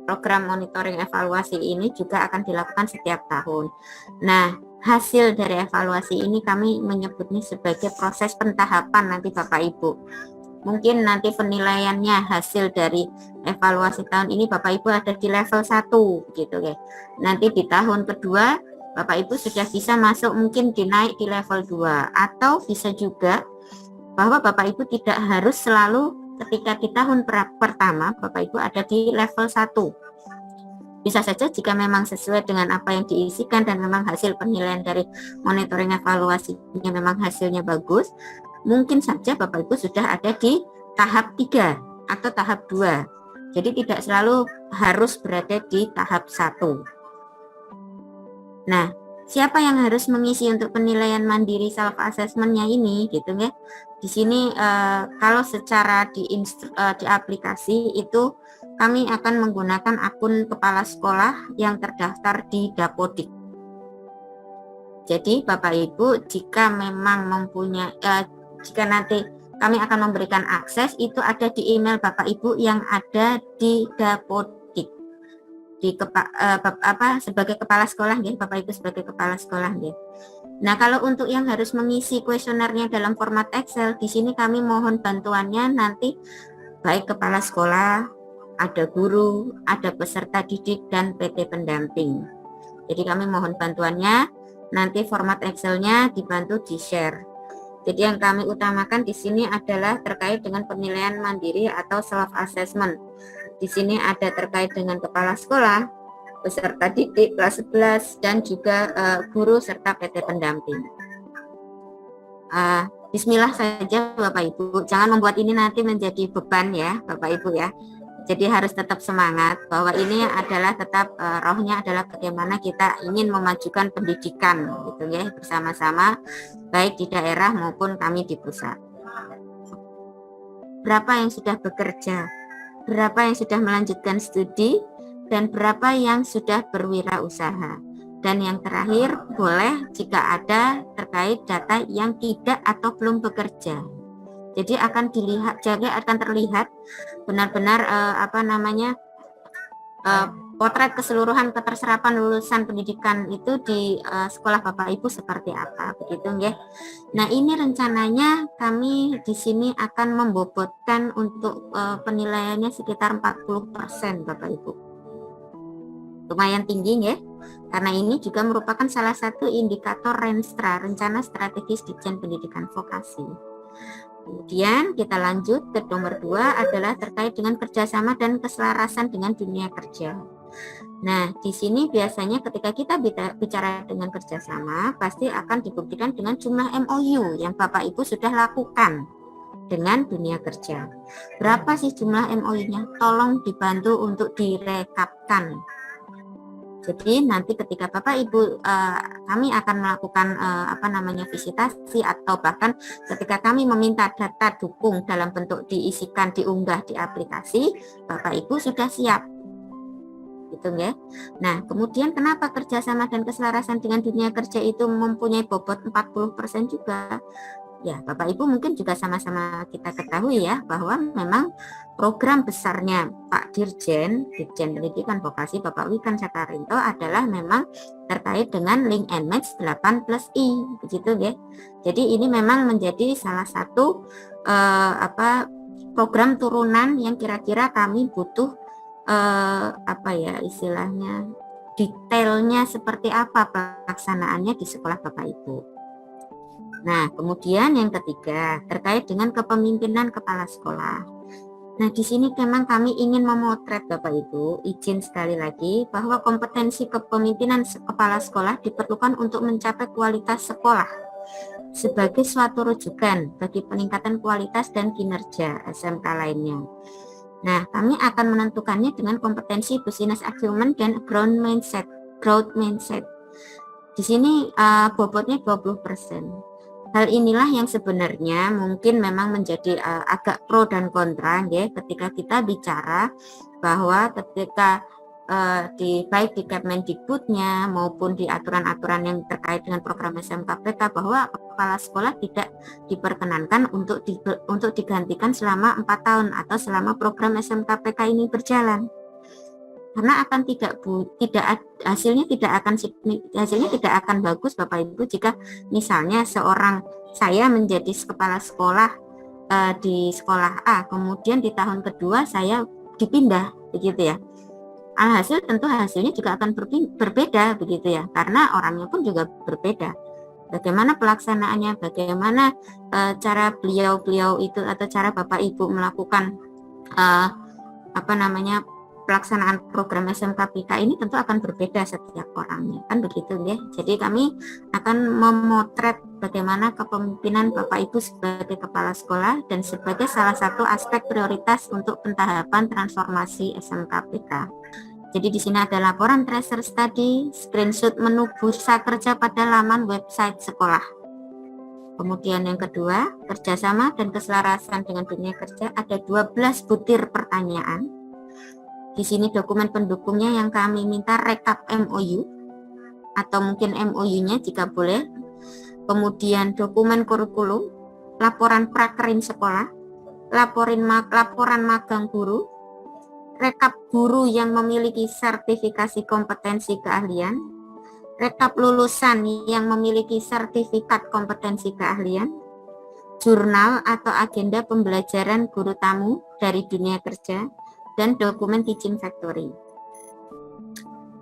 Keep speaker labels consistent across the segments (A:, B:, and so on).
A: program monitoring evaluasi ini juga akan dilakukan setiap tahun. Nah, hasil dari evaluasi ini kami menyebutnya sebagai proses pentahapan nanti Bapak Ibu. Mungkin nanti penilaiannya hasil dari evaluasi tahun ini Bapak Ibu ada di level 1 gitu ya. Nanti di tahun kedua Bapak Ibu sudah bisa masuk mungkin dinaik di level 2, atau bisa juga bahwa Bapak Ibu tidak harus selalu ketika di tahun pertama Bapak Ibu ada di level 1. Bisa saja jika memang sesuai dengan apa yang diisikan dan memang hasil penilaian dari monitoring evaluasinya memang hasilnya bagus, mungkin saja Bapak Ibu sudah ada di tahap 3 atau tahap 2. Jadi tidak selalu harus berada di tahap 1. Nah, siapa yang harus mengisi untuk penilaian mandiri self assessment-nya ini gitu ya. Di sini kalau secara di aplikasi itu kami akan menggunakan akun kepala sekolah yang terdaftar di Dapodik. Jadi Bapak Ibu jika memang mempunyai jika nanti kami akan memberikan akses, itu ada di email Bapak Ibu yang ada di Dapodik. Sebagai kepala sekolah ya, Bapak Ibu sebagai kepala sekolah ya. Nah, kalau untuk yang harus mengisi kuesionernya dalam format Excel, di sini kami mohon bantuannya nanti baik kepala sekolah, ada guru, ada peserta didik dan PT pendamping. Jadi kami mohon bantuannya, nanti format Excel-nya dibantu di-share. Jadi yang kami utamakan di sini adalah terkait dengan penilaian mandiri atau self assessment. Di sini ada terkait dengan kepala sekolah, peserta didik kelas 11 dan juga guru serta PT pendamping. Bismillah saja Bapak Ibu, jangan membuat ini nanti menjadi beban ya Bapak Ibu ya. Jadi harus tetap semangat bahwa ini adalah tetap rohnya adalah bagaimana kita ingin memajukan pendidikan gitu ya bersama-sama baik di daerah maupun kami di pusat. Berapa yang sudah bekerja, berapa yang sudah melanjutkan studi, dan berapa yang sudah berwirausaha. Dan yang terakhir boleh jika ada terkait data yang tidak atau belum bekerja. Jadi akan dilihat, jadi akan terlihat benar-benar potret keseluruhan keterserapan lulusan pendidikan itu di sekolah Bapak Ibu seperti apa, begitu ya. Nah, ini rencananya kami di sini akan membobotkan untuk penilaiannya sekitar 40% Bapak Ibu. Lumayan tinggi ya. Karena ini juga merupakan salah satu indikator Renstra, Rencana Strategis Ditjen Pendidikan Vokasi. Kemudian kita lanjut ke nomor 2 adalah terkait dengan kerjasama dan keselarasan dengan dunia kerja. Nah, di sini biasanya ketika kita bicara dengan kerjasama, pasti akan dibuktikan dengan jumlah MOU yang Bapak Ibu sudah lakukan dengan dunia kerja. Berapa sih jumlah MOU-nya? Tolong dibantu untuk direkapkan. Jadi nanti ketika Bapak Ibu kami akan melakukan visitasi atau bahkan ketika kami meminta data dukung dalam bentuk diisikan diunggah di aplikasi, Bapak Ibu sudah siap. Gitu ya. Nah, kemudian kenapa kerjasama dan keselarasan dengan dunia kerja itu mempunyai bobot 40% juga? Ya, Bapak Ibu mungkin juga sama-sama kita ketahui ya bahwa memang program besarnya Pak Dirjen Pendidikan Vokasi Bapak Wikan Sakarinto adalah memang terkait dengan link and match 8+I begitu ya. Jadi ini memang menjadi salah satu program turunan yang kira-kira kami butuh istilahnya detailnya seperti apa pelaksanaannya di sekolah Bapak Ibu. Nah, kemudian yang ketiga terkait dengan kepemimpinan kepala sekolah. Nah, di sini memang kami ingin memotret Bapak Ibu, izin sekali lagi bahwa kompetensi kepemimpinan kepala sekolah diperlukan untuk mencapai kualitas sekolah sebagai suatu rujukan bagi peningkatan kualitas dan kinerja SMK lainnya. Nah, kami akan menentukannya dengan kompetensi business acumen dan growth mindset. Di sini bobotnya 20%. Hal inilah yang sebenarnya mungkin memang menjadi agak pro dan kontra ya ketika kita bicara bahwa ketika baik di Kemendikbudnya maupun di aturan-aturan yang terkait dengan program SMKPK bahwa kepala sekolah tidak diperkenankan untuk digantikan selama 4 tahun atau selama program SMKPK ini berjalan. karena akan hasilnya tidak akan bagus Bapak Ibu jika misalnya saya menjadi kepala sekolah di sekolah A, kemudian di tahun kedua saya dipindah, begitu ya. Alhasil tentu hasilnya juga akan berbeda, begitu ya, karena orangnya pun juga berbeda. Bagaimana pelaksanaannya, bagaimana cara beliau itu atau cara Bapak Ibu melakukan pelaksanaan program SMKPK ini tentu akan berbeda setiap orangnya, kan begitu ya. Jadi kami akan memotret bagaimana kepemimpinan Bapak Ibu sebagai kepala sekolah dan sebagai salah satu aspek prioritas untuk pentahapan transformasi SMKPK. Jadi di sini ada laporan tracer study, screenshot menu bursa kerja pada laman website sekolah. Kemudian yang kedua, kerjasama dan keselarasan dengan dunia kerja, ada 12 butir pertanyaan. Di sini dokumen pendukungnya yang kami minta rekap MOU atau mungkin MOU-nya jika boleh. Kemudian dokumen kurikulum, laporan prakerin sekolah, laporan magang guru, rekap guru yang memiliki sertifikasi kompetensi keahlian, rekap lulusan yang memiliki sertifikat kompetensi keahlian, jurnal atau agenda pembelajaran guru tamu dari dunia kerja, dan dokumen teaching factory.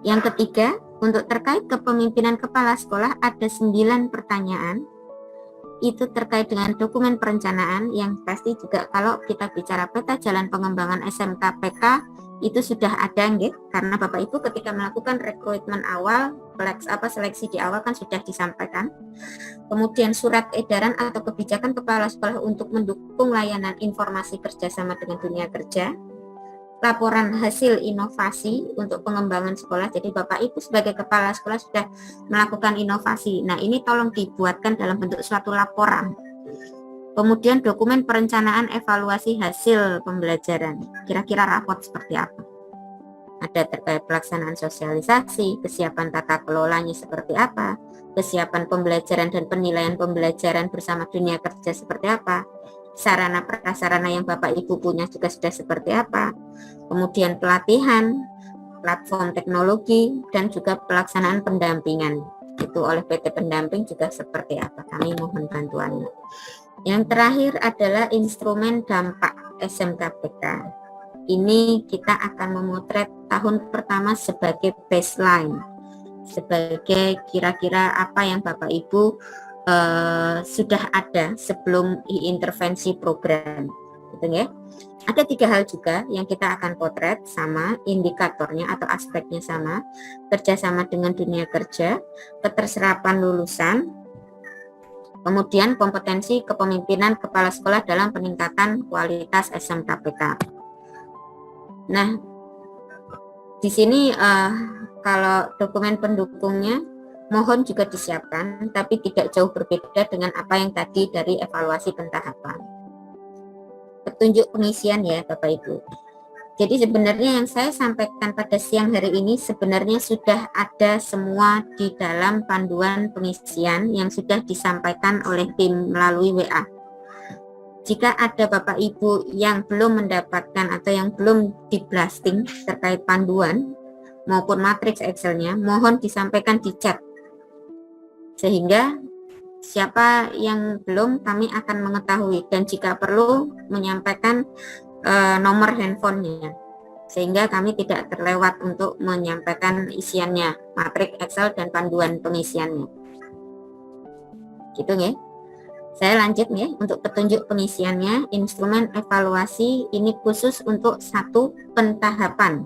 A: Yang ketiga, untuk terkait kepemimpinan kepala sekolah ada 9 pertanyaan. Itu terkait dengan dokumen perencanaan yang pasti juga kalau kita bicara peta jalan pengembangan SMKPK itu sudah ada, karena Bapak Ibu ketika melakukan rekrutmen awal, seleksi di awal kan sudah disampaikan. Kemudian surat edaran atau kebijakan kepala sekolah untuk mendukung layanan informasi kerjasama dengan dunia kerja, laporan hasil inovasi untuk pengembangan sekolah. Jadi Bapak Ibu sebagai kepala sekolah sudah melakukan inovasi. Nah, ini tolong dibuatkan dalam bentuk suatu laporan. Kemudian dokumen perencanaan evaluasi hasil pembelajaran. Kira-kira raport seperti apa? Ada terkait pelaksanaan sosialisasi, kesiapan tata kelolanya seperti apa, kesiapan pembelajaran dan penilaian pembelajaran bersama dunia kerja seperti apa, sarana prasarana yang Bapak Ibu punya juga sudah seperti apa, kemudian pelatihan, platform teknologi, dan juga pelaksanaan pendampingan itu oleh PT Pendamping juga seperti apa, kami mohon bantuannya. Yang terakhir adalah instrumen dampak SMKPK. Ini kita akan memotret tahun pertama sebagai baseline, sebagai kira-kira apa yang Bapak Ibu sudah ada sebelum intervensi program, gitu ya. Ada 3 hal juga yang kita akan potret sama, indikatornya atau aspeknya sama, kerjasama dengan dunia kerja, keterserapan lulusan, kemudian kompetensi kepemimpinan kepala sekolah dalam peningkatan kualitas SMKPK. Nah, di sini kalau dokumen pendukungnya mohon juga disiapkan, tapi tidak jauh berbeda dengan apa yang tadi dari evaluasi pentahapan. Petunjuk pengisian ya Bapak Ibu. Jadi sebenarnya yang saya sampaikan pada siang hari ini sebenarnya sudah ada semua di dalam panduan pengisian yang sudah disampaikan oleh tim melalui WA. Jika ada Bapak Ibu yang belum mendapatkan atau yang belum di blasting terkait panduan maupun matriks Excel-nya, mohon disampaikan di chat. Sehingga siapa yang belum kami akan mengetahui dan jika perlu menyampaikan nomor handphonenya sehingga kami tidak terlewat untuk menyampaikan isiannya, matriks Excel dan panduan pengisiannya. Gitu ya. Saya lanjut ya, untuk petunjuk pengisiannya, instrumen evaluasi ini khusus untuk 1 pentahapan.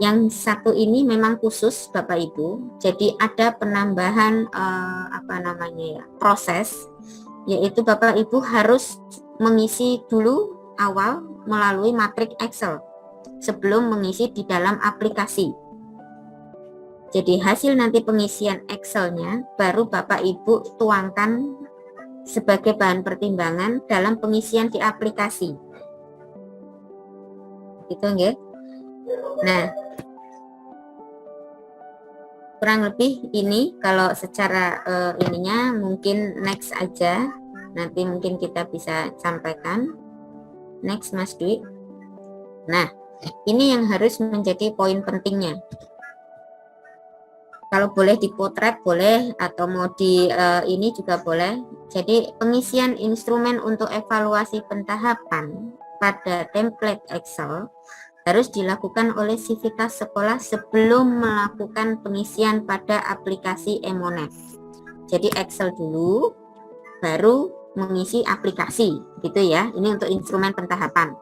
A: Yang 1 ini memang khusus Bapak Ibu, jadi ada penambahan proses, yaitu Bapak Ibu harus mengisi dulu awal melalui matriks Excel sebelum mengisi di dalam aplikasi. Jadi hasil nanti pengisian Excel-nya baru Bapak Ibu tuangkan sebagai bahan pertimbangan dalam pengisian di aplikasi. Gitu nggih. Nah, kurang lebih ini kalau secara ininya mungkin next aja. Nanti mungkin kita bisa sampaikan. Next Mas Dwi. Nah, Ini yang harus menjadi poin pentingnya. Kalau boleh dipotret boleh, atau mau di ini juga boleh. Jadi pengisian instrumen untuk evaluasi pentahapan pada template Excel harus dilakukan oleh sivitas sekolah sebelum melakukan pengisian pada aplikasi Emonet. Jadi Excel dulu, baru mengisi aplikasi, gitu ya. Ini untuk instrumen pentahapan.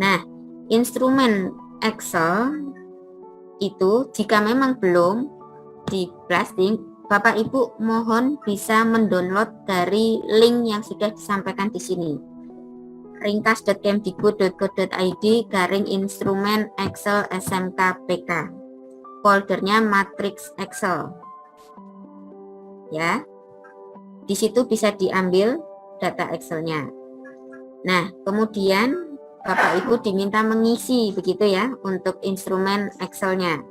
A: Nah, instrumen Excel itu jika memang belum di blasting, Bapak Ibu mohon bisa mendownload dari link yang sudah disampaikan di sini. ringkas.kemdikbud.go.id garing instrumen Excel SMK PK. Foldernya matriks Excel. Ya. Di situ bisa diambil data Excelnya. Nah, kemudian Bapak Ibu diminta mengisi begitu ya untuk instrumen Excelnya.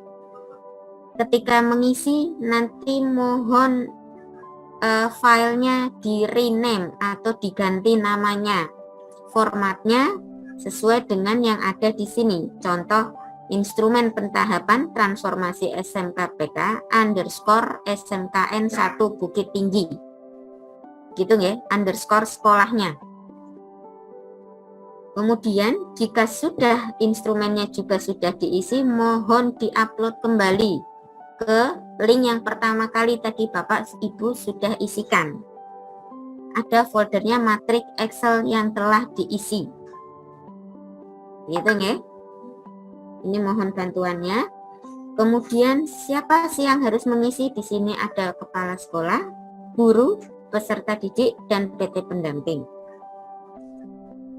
A: Ketika mengisi nanti mohon filenya di rename atau diganti namanya, formatnya sesuai dengan yang ada di sini. Contoh instrumen pentahapan transformasi SMKPK underscore SMKN 1 Bukit Tinggi, gitu ya, underscore sekolahnya. Kemudian jika sudah instrumennya juga sudah diisi, mohon diupload kembali ke link yang pertama kali tadi Bapak Ibu sudah isikan. Ada foldernya matriks Excel yang telah diisi. Gitu ya. Ini mohon bantuannya. Kemudian siapa sih yang harus mengisi? Di sini ada kepala sekolah, guru, peserta didik, dan PT pendamping.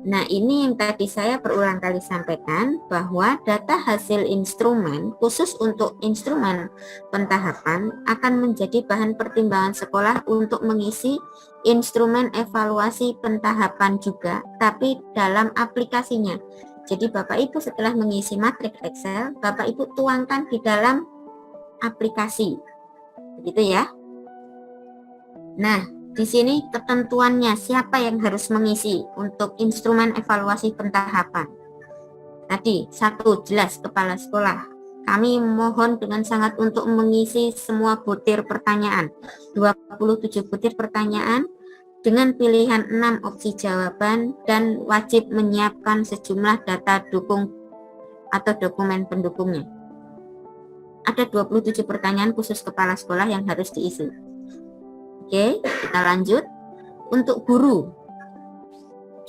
A: Nah, ini yang tadi saya berulang kali sampaikan, bahwa data hasil instrumen khusus untuk instrumen pentahapan akan menjadi bahan pertimbangan sekolah untuk mengisi instrumen evaluasi pentahapan juga, tapi dalam aplikasinya. Jadi Bapak Ibu setelah mengisi matriks Excel, Bapak Ibu tuangkan di dalam aplikasi. Begitu ya. Nah, di sini ketentuannya siapa yang harus mengisi untuk instrumen evaluasi pentahapan. Tadi, 1, jelas kepala sekolah. Kami mohon dengan sangat untuk mengisi semua butir pertanyaan, 27 butir pertanyaan dengan pilihan 6 opsi jawaban, dan wajib menyiapkan sejumlah data dukung atau dokumen pendukungnya. Ada 27 pertanyaan khusus kepala sekolah yang harus diisi. Oke, kita lanjut. Untuk guru,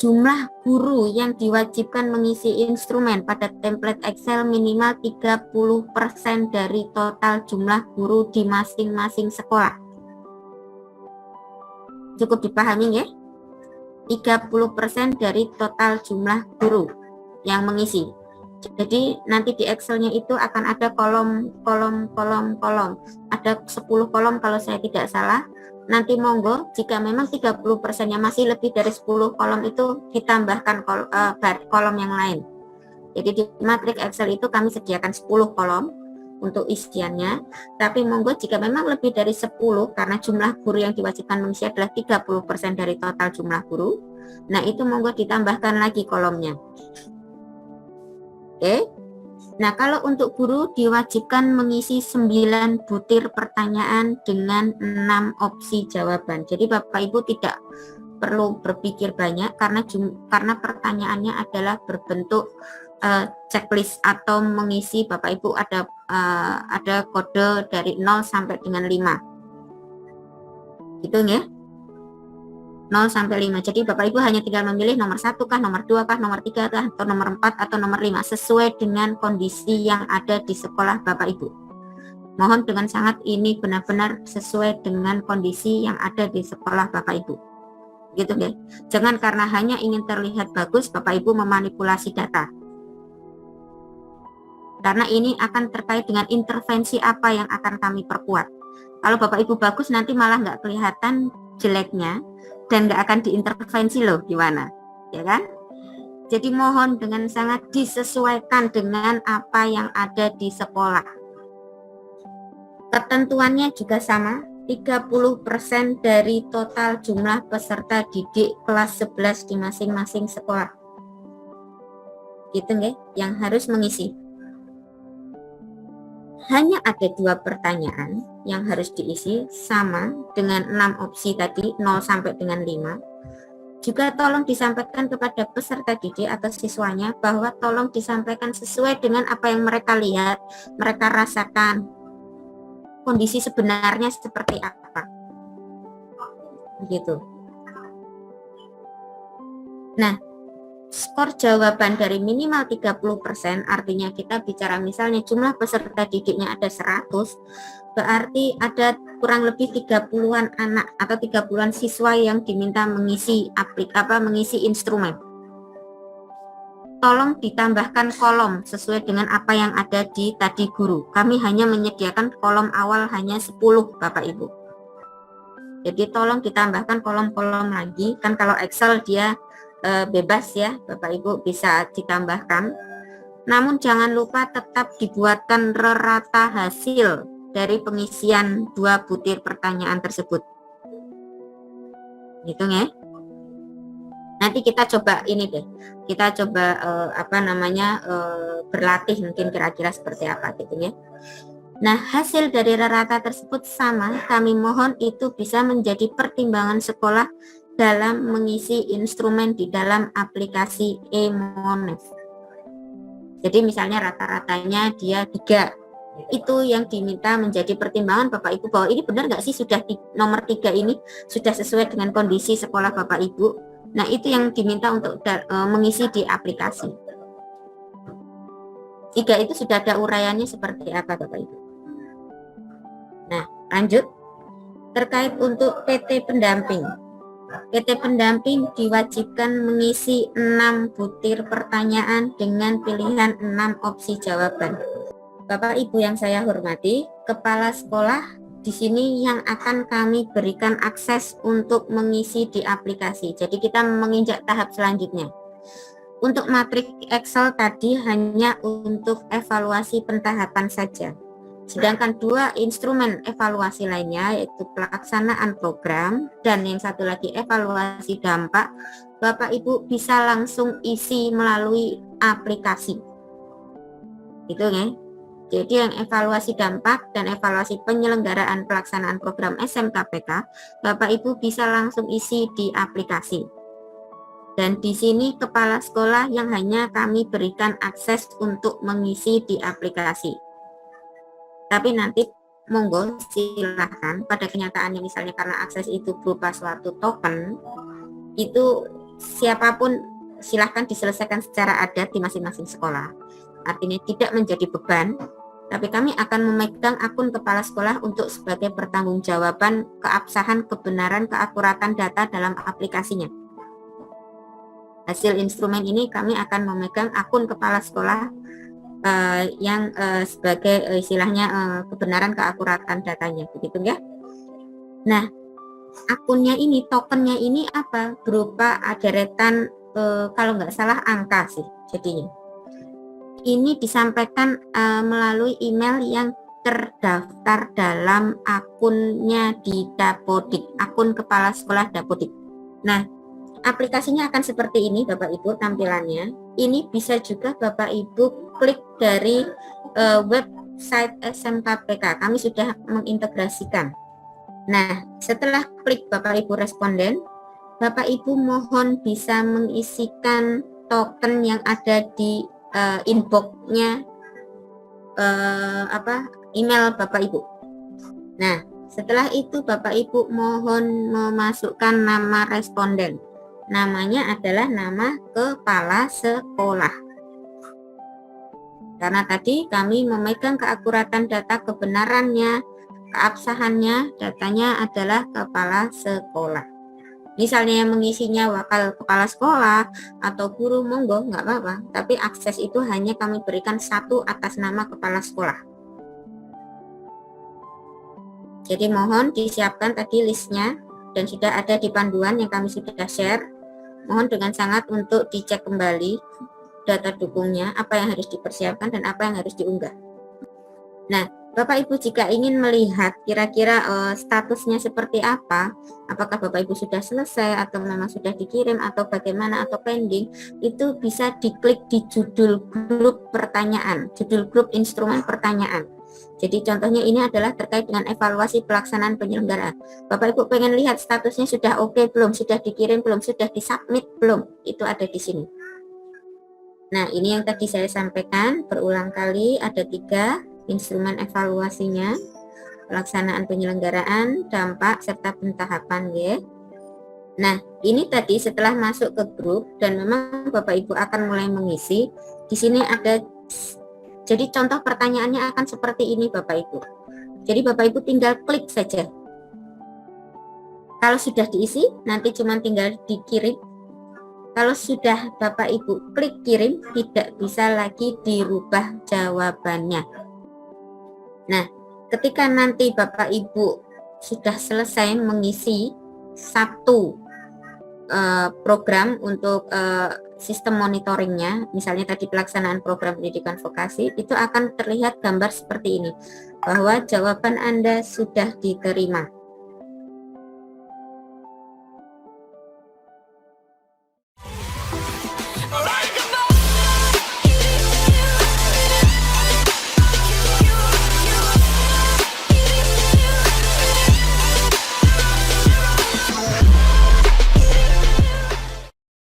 A: jumlah guru yang diwajibkan mengisi instrumen pada template Excel minimal 30% dari total jumlah guru di masing-masing sekolah. Cukup dipahami ya? 30% dari total jumlah guru yang mengisi. Jadi nanti di Excelnya itu akan ada kolom. Ada 10 kolom kalau saya tidak salah. Nanti monggo jika memang 30%-nya masih lebih dari 10 kolom itu ditambahkan kolom yang lain. Jadi di matriks Excel itu kami sediakan 10 kolom untuk isiannya, tapi monggo jika memang lebih dari 10, karena jumlah guru yang diwajibkan mengisi adalah 30% dari total jumlah guru, nah itu monggo ditambahkan lagi kolomnya. Oke. Nah, kalau untuk guru diwajibkan mengisi 9 butir pertanyaan dengan 6 opsi jawaban. Jadi Bapak Ibu tidak perlu berpikir banyak karena pertanyaannya adalah berbentuk checklist atau mengisi. Bapak Ibu ada kode dari 0 sampai dengan 5. Gitu ya. 0 sampai 5. Jadi Bapak Ibu hanya tinggal memilih nomor 1 kah, nomor 2 kah, nomor 3 kah, atau nomor 4 atau nomor 5 sesuai dengan kondisi yang ada di sekolah Bapak Ibu. Mohon dengan sangat ini benar-benar sesuai dengan kondisi yang ada di sekolah Bapak Ibu. Gitu ya. Jangan karena hanya ingin terlihat bagus Bapak Ibu memanipulasi data. Karena ini akan terkait dengan intervensi apa yang akan kami perkuat. Kalau Bapak Ibu bagus nanti malah nggak kelihatan jeleknya dan nggak akan diintervensi loh, gimana, ya kan? Jadi mohon dengan sangat disesuaikan dengan apa yang ada di sekolah. Ketentuannya juga sama, 30% dari total jumlah peserta didik kelas 11 di masing-masing sekolah. gitu nggih, yang harus mengisi. Hanya ada 2 pertanyaan yang harus diisi sama dengan 6 opsi tadi, 0 sampai dengan 5. Juga tolong disampaikan kepada peserta didik atau siswanya bahwa tolong disampaikan sesuai dengan apa yang mereka lihat, mereka rasakan, kondisi sebenarnya seperti apa. Begitu. Nah, skor jawaban dari minimal 30%, artinya kita bicara misalnya jumlah peserta didiknya ada 100, berarti ada kurang lebih 30-an anak atau 30-an siswa yang diminta mengisi mengisi instrumen. Tolong ditambahkan kolom sesuai dengan apa yang ada di tadi guru. Kami hanya menyediakan kolom awal hanya 10 Bapak Ibu. Jadi tolong ditambahkan kolom-kolom lagi, kan kalau Excel dia bebas ya Bapak Ibu, bisa ditambahkan. Namun jangan lupa tetap dibuatkan rata hasil dari pengisian 2 butir pertanyaan tersebut. Gitu ya. Nanti kita coba ini deh. Kita coba berlatih mungkin kira-kira seperti apa gitu ya. Nah, hasil dari rata tersebut sama, kami mohon itu bisa menjadi pertimbangan sekolah dalam mengisi instrumen di dalam aplikasi e-Mones. Jadi misalnya rata-ratanya dia 3, itu yang diminta menjadi pertimbangan Bapak Ibu bahwa ini benar nggak sih sudah nomor 3 ini sudah sesuai dengan kondisi sekolah Bapak Ibu. Nah, itu yang diminta untuk mengisi di aplikasi. 3 itu sudah ada uraiannya seperti apa Bapak Ibu. Nah, lanjut terkait untuk PT pendamping. PT pendamping diwajibkan mengisi 6 butir pertanyaan dengan pilihan 6 opsi jawaban. Bapak Ibu yang saya hormati, kepala sekolah di sini yang akan kami berikan akses untuk mengisi di aplikasi. Jadi kita menginjak tahap selanjutnya. Untuk matrik Excel tadi hanya untuk evaluasi pentahapan saja. Sedangkan 2 instrumen evaluasi lainnya yaitu pelaksanaan program dan yang satu lagi evaluasi dampak, Bapak Ibu bisa langsung isi melalui aplikasi. Itu ya. Jadi yang evaluasi dampak dan evaluasi penyelenggaraan pelaksanaan program SMKPK, Bapak Ibu bisa langsung isi di aplikasi. Dan di sini kepala sekolah yang hanya kami berikan akses untuk mengisi di aplikasi. Tapi nanti monggo silahkan pada kenyataannya misalnya karena akses itu berupa suatu token, itu siapapun silahkan diselesaikan secara adat di masing-masing sekolah. Artinya tidak menjadi beban, tapi kami akan memegang akun kepala sekolah untuk sebagai pertanggungjawaban keabsahan, kebenaran, keakuratan data dalam aplikasinya. Hasil instrumen ini kami akan memegang akun kepala sekolah yang sebagai istilahnya kebenaran keakuratan datanya, begitu ya. Nah, akunnya ini, tokennya ini apa? Berupa deretan kalau nggak salah angka sih jadinya. Ini disampaikan melalui email yang terdaftar dalam akunnya di Dapodik, akun kepala sekolah Dapodik. Nah, aplikasinya akan seperti ini Bapak Ibu tampilannya. Ini bisa juga Bapak Ibu klik dari website SMKPK. Kami sudah mengintegrasikan. Nah, setelah klik Bapak Ibu responden, Bapak Ibu mohon bisa mengisikan token yang ada di inbox-nya email Bapak Ibu. Nah, setelah itu Bapak Ibu mohon memasukkan nama responden. Namanya adalah nama kepala sekolah. Karena tadi kami memegang keakuratan data, kebenarannya, keabsahannya, datanya adalah kepala sekolah. Misalnya yang mengisinya wakil kepala sekolah atau guru, monggo nggak apa-apa. Tapi akses itu hanya kami berikan 1 atas nama kepala sekolah. Jadi mohon disiapkan tadi listnya dan sudah ada di panduan yang kami sudah share. Mohon dengan sangat untuk dicek kembali data dukungnya, apa yang harus dipersiapkan dan apa yang harus diunggah. Nah, Bapak Ibu jika ingin melihat kira-kira statusnya seperti apa, apakah Bapak Ibu sudah selesai atau memang sudah dikirim atau bagaimana atau pending, itu bisa diklik di judul grup pertanyaan, judul grup instrumen pertanyaan. Jadi contohnya ini adalah terkait dengan evaluasi pelaksanaan penyelenggaraan. Bapak Ibu pengen lihat statusnya sudah oke belum, sudah dikirim belum, sudah disubmit belum, itu ada di sini. Nah, ini yang tadi saya sampaikan berulang kali, ada 3 instrumen evaluasinya, pelaksanaan penyelenggaraan, dampak, serta pentahapan ya. Nah, ini tadi setelah masuk ke grup dan memang Bapak Ibu akan mulai mengisi. Di sini ada, jadi contoh pertanyaannya akan seperti ini Bapak Ibu. Jadi Bapak Ibu tinggal klik saja. Kalau sudah diisi, nanti cuma tinggal dikirim. Kalau sudah Bapak Ibu klik kirim, tidak bisa lagi dirubah jawabannya. Nah, ketika nanti Bapak Ibu sudah selesai mengisi satu program untuk sistem monitoringnya, misalnya tadi pelaksanaan program pendidikan vokasi, itu akan terlihat gambar seperti ini, bahwa jawaban Anda sudah diterima.